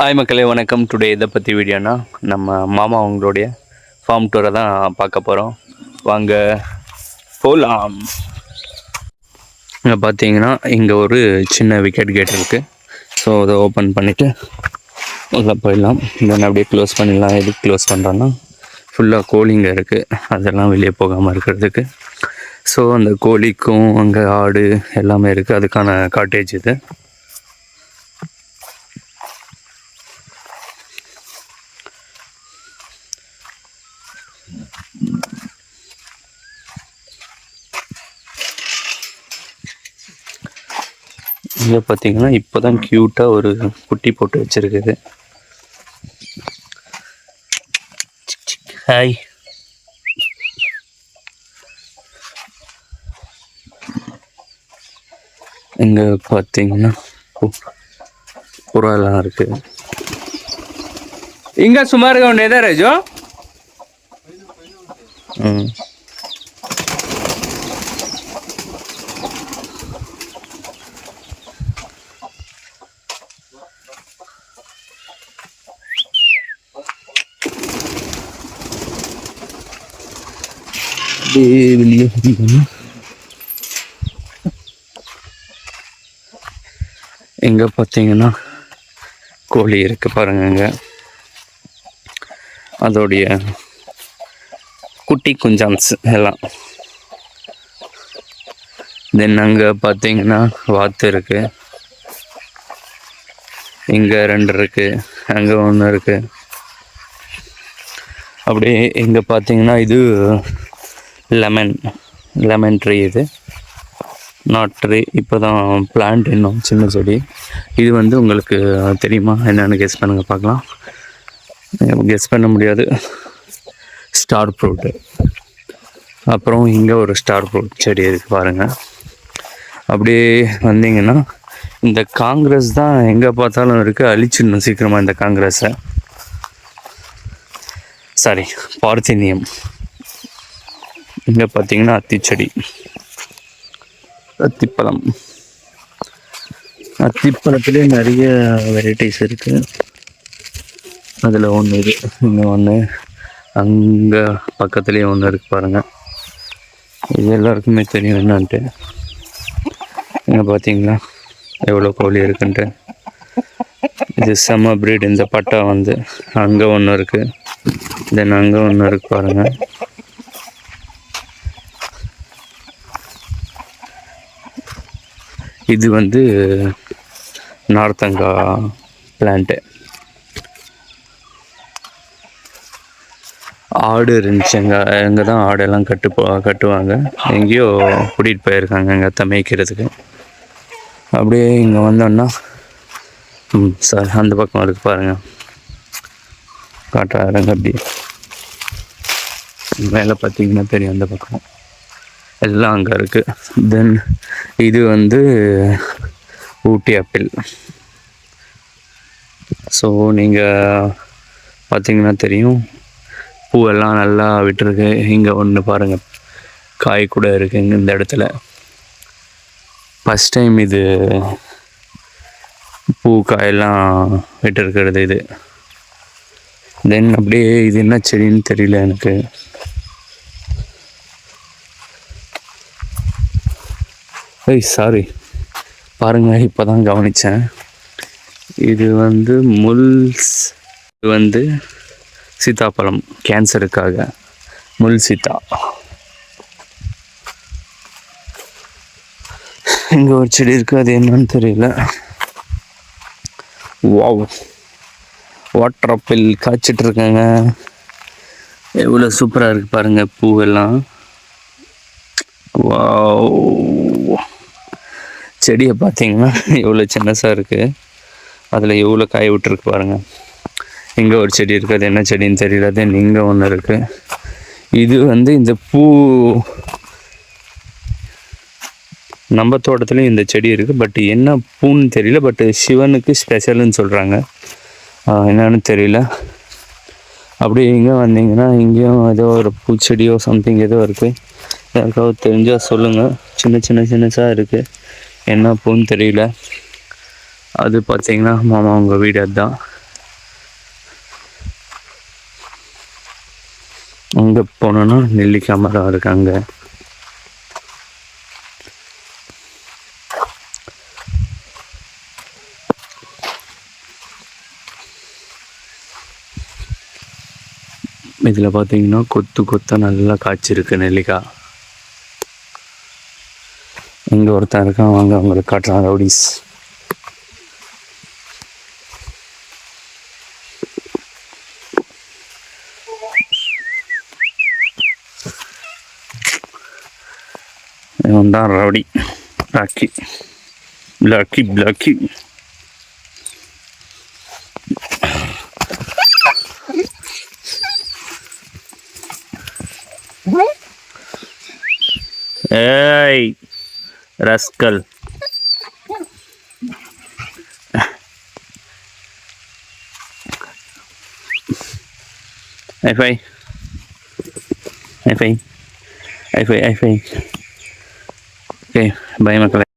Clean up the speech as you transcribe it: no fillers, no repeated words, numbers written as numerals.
Hi மக்களே, வணக்கம். Today இதை பற்றி வீடியோனா நம்ம மாமா அவங்களுடைய ஃபார்ம் டூரை தான் பார்க்க போகிறோம். வாங்க போகலாம். இங்கே பார்த்தீங்கன்னா இங்கே ஒரு சின்ன விக்கெட் கேட் இருக்குது. ஸோ அதை ஓப்பன் பண்ணிவிட்டு உள்ளே போயிடலாம். தென் அப்படியே க்ளோஸ் பண்ணிடலாம். எதுக்கு க்ளோஸ் பண்ணுறோன்னா ஃபுல்லாக கோழிங்க இருக்குது, அதெல்லாம் வெளியே போகாமல் இருக்கிறதுக்கு. ஸோ அந்த கோழிக்கும் அங்கே ஆடு எல்லாமே இருக்குது, அதுக்கான காட்டேஜ் இது. இங்கே பார்த்தீங்கன்னா இப்போ தான் க்யூட்டாக ஒரு குட்டி போட்டு வச்சுருக்குது. ஹாய். இங்கே பார்த்தீங்கன்னா புறாலாம் இருக்குது. ఇంకా సుమారుగా ఉండేదా రాజు? இங்கே பார்த்தீங்கன்னா கோழி இருக்குது பாருங்க. அதோடைய குட்டி குஞ்சான்ஸ் எல்லாம். தென் அங்கே பார்த்தீங்கன்னா வாத்து இருக்குது. இங்கே 2 இருக்குது, அங்கே 1 இருக்குது. அப்படியே இங்கே பார்த்தீங்கன்னா இது லெமன் ட்ரீ. இது நாட் ட்ரீ, இப்போ தான் பிளான்ட், இன்னும் சின்ன செடி. இது வந்து உங்களுக்கு தெரியுமா என்னென்னு கெஸ் பண்ணுங்கள் பார்க்கலாம். கெஸ் பண்ண முடியாது. Star fruit. அப்புறம் இங்கே ஒரு ஸ்டார் ஃப்ரூட் செடி இருக்குது பாருங்கள். அப்படியே வந்தீங்கன்னா இந்த காங்கிரஸ் தான் எங்கே பார்த்தாலும் இருக்குது. அழிச்சிடணும் சீக்கிரமாக இந்த காங்கிரஸை. சாரி, பார்த்தினியம். இங்கே பார்த்தீங்கன்னா அத்திச்செடி, அத்திப்பழம். அத்திப்பழத்துலேயே நிறைய வெரைட்டிஸ் இருக்குது. அதில் 1 இது, இங்கே 1, அங்கே பக்கத்துலேயே 1 இருக்குது பாருங்கள். இது எல்லாருக்குமே தெரியும் என்னான்ட்டு. இங்கே பார்த்தீங்களா எவ்வளோ கோழி இருக்குன்ட்டு. இது செம்ம ப்ரீட். இந்த பட்டா வந்து அங்கே 1 இருக்குது, தென் அங்கே 1 இருக்குது பாருங்கள். இது வந்து நார்த்தங்கா பிளான்ட்டு. ஆடு இருந்துச்சு, அங்கே தான் ஆடெல்லாம் கட்டுவாங்க. எங்கேயோ கூட்டிகிட்டு போயிருக்காங்க எங்கள் அத்தை மேய்க்கிறதுக்கு. அப்படியே இங்கே வந்தோன்னா சார் அந்த பக்கம் இருக்கு பாருங்கள், காட்டுறாருங்க. அப்படி மேலே பார்த்தீங்கன்னா தெரியும், அந்த பக்கம் எல்லாம் அங்கே இருக்குது. தென் இது வந்து ஊட்டி ஆப்பிள். ஸோ நீங்கள் பார்த்தீங்கன்னா தெரியும், பூவெல்லாம் நல்லா விட்டுருக்கு. இங்கே 1 பாருங்கள், காய் கூட இருக்குங்க இந்த இடத்துல. ஃபஸ்ட் டைம் இது பூ காயெல்லாம் விட்டுருக்கிறது இது. தென் அப்படியே இது என்ன செடின்னு தெரியல எனக்கு. சாரி பாருங்கள், இப்போ தான் கவனித்தேன். இது வந்து இது வந்து சீத்தாப்பழம், கேன்சருக்காக முள் சீத்தா. இங்கே ஒரு செடி இருக்குது, அது என்னன்னு தெரியல. வாவ், வாட்டர் ஆப்பிள் காய்ச்சிட்ருக்காங்க. எவ்வளோ சூப்பராக இருக்குது பாருங்கள் பூவெல்லாம். வாவ், செடியை பார்த்தீங்கன்னா எவ்வளோ சின்னசாக இருக்குது, அதில் எவ்வளோ காய் விட்டுருக்கு பாருங்கள். இங்கே ஒரு செடி இருக்குது, அது என்ன செடின்னு தெரியல. தென் இங்கே 1 இருக்குது. இது வந்து இந்த பூ நம்ம தோட்டத்துலேயும் இந்த செடி இருக்குது, பட் என்ன பூன்னு தெரியல. பட் சிவனுக்கு ஸ்பெஷல்னு சொல்கிறாங்க, என்னன்னு தெரியல. அப்படியே இங்கே வந்தீங்கன்னா இங்கேயும் ஏதோ ஒரு பூச்செடியோ சம்திங் ஏதோ இருக்குது. யாருக்காவது தெரிஞ்சால் சொல்லுங்கள். சின்னசாக இருக்குது, என்ன பூன்னு தெரியல. அது பார்த்தீங்கன்னா மாமா உங்கள் வீடு அதுதான். அங்கே போனோன்னா நெல்லிக்காய் மரம் இருக்காங்க. இதில் பார்த்தீங்கன்னா கொத்து கொத்தாக நல்லா காய்ச்சிருக்கு நெல்லிக்காய். இங்கே ஒருத்தன் இருக்கான், வாங்க அவங்களுக்கு காட்டுறான் ரவுடிஸ். இவன் தான் ரவுடி பிளாக்கி. ஏய் ரஸ்கல். ஐஃபை. ஓகே பை மக்களே.